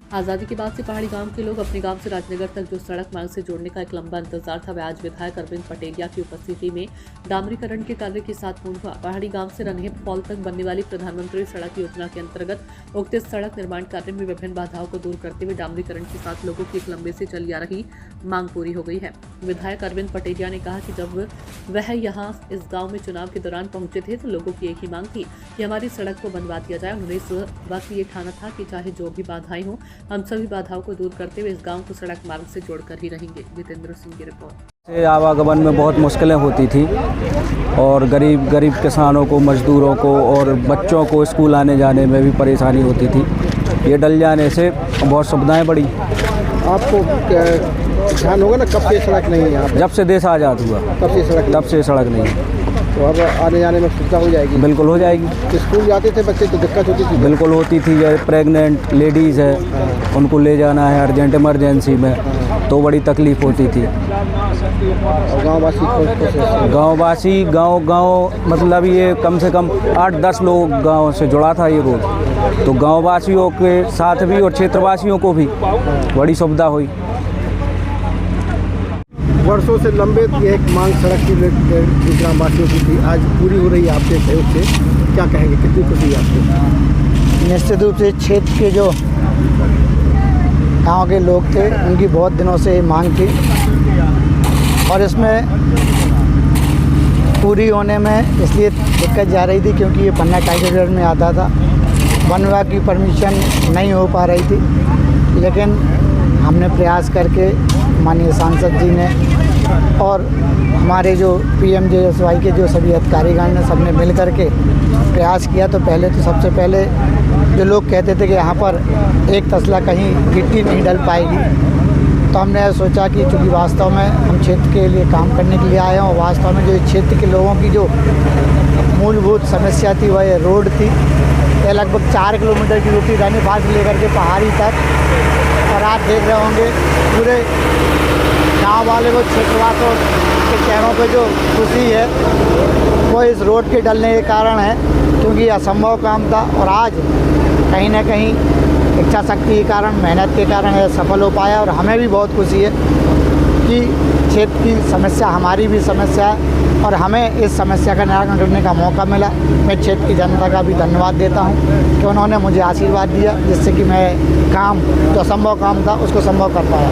आज़ादी के बाद से पहाड़ी गांव के लोग अपने गांव से राजनगर तक जो सड़क मार्ग से जोड़ने का एक लंबा इंतजार था, वह आज विधायक अरविंद पटेलिया की उपस्थिति में डामरीकरण के कार्य के साथ पूर्ण हुआ। पहाड़ी गांव से रनहेप फॉल तक बनने वाली प्रधानमंत्री सड़क योजना के अंतर्गत उक्त इस सड़क निर्माण कार्य में विभिन्न बाधाओं को दूर करते हुए डामरीकरण के साथ लोगों की एक लंबे से चली आ रही मांग पूरी हो गई है। विधायक अरविंद पटेलिया ने कहा कि जब वह यहाँ इस गाँव में चुनाव के दौरान पहुंचे थे तो लोगों की एक ही मांग थी कि हमारी सड़क को बनवा दिया जाए। उन्होंने इस वक्त ये ठाना था कि चाहे जो भी बाधाएं हों, हम सभी बाधाओं को दूर करते हुए इस गांव को सड़क मार्ग से जोड़कर ही रहेंगे। जितेंद्र सिंह की रिपोर्ट। आवागमन में बहुत मुश्किलें होती थी और गरीब किसानों को, मजदूरों को और बच्चों को स्कूल आने जाने में भी परेशानी होती थी। ये डल जाने से बहुत सुविधाएं बढ़ी। आपको ध्यान होगा ना, कब से सड़क नहीं है यहाँ पे? जब से देश आज़ाद हुआ तब से सड़क नहीं है। तो अब आने जाने में सुविधा हो जाएगी? बिल्कुल हो जाएगी। तो स्कूल जाते थे बच्चे तो दिक्कत होती थी? बिल्कुल होती थी। जैसे प्रेग्नेंट लेडीज़ है, उनको ले जाना है अर्जेंट इमरजेंसी में तो बड़ी तकलीफ़ होती थी। गाँववासी गाँव मतलब ये कम से कम 8-10 लोग गाँव से जुड़ा था ये रोड, तो गाँववासियों के साथ भी और क्षेत्रवासियों को भी बड़ी सुविधा हुई। वर्षों से लंबे ये एक मांग सड़क की ग्रामवासियों की थी, आज पूरी हो रही है आपके सहयोग से। क्या कहेंगे, कितनी खुशी है आपको? निश्चित रूप से क्षेत्र के जो गांव के लोग थे उनकी बहुत दिनों से ये मांग थी और इसमें पूरी होने में इसलिए दिक्कत जा रही थी क्योंकि ये पन्ना टाइगर में आता था। वन विभाग की परमिशन नहीं हो पा रही थी, लेकिन हमने प्रयास करके माननीय सांसद जी ने और हमारे जो PMJSY के जो सभी अधिकारीगण ने सबने मिल करके प्रयास किया। तो सबसे पहले जो लोग कहते थे कि यहाँ पर एक तसला कहीं गिट्टी नहीं डल पाएगी, तो हमने सोचा कि चूँकि वास्तव में हम क्षेत्र के लिए काम करने के लिए आए हैं और वास्तव में जो क्षेत्र के लोगों की जो मूलभूत समस्या थी वह रोड थी। यह लगभग 4 किलोमीटर की रोटी रानीपाल से लेकर के पहाड़ी तक, और आप देख रहे होंगे पूरे गांव वाले को, क्षेत्रवासियों के चेहरों पे जो खुशी है वो इस रोड के डलने के कारण है, क्योंकि यह असंभव काम था और आज कहीं ना कहीं इच्छा शक्ति के कारण, मेहनत के कारण यह सफल हो पाया। और हमें भी बहुत खुशी है कि क्षेत्र की समस्या हमारी भी समस्या है और हमें इस समस्या का निराकरण करने का मौका मिला। मैं क्षेत्र की जनता का भी धन्यवाद देता हूं कि उन्होंने मुझे आशीर्वाद दिया, जिससे कि मैं काम जो असंभव काम था उसको संभव कर पाया।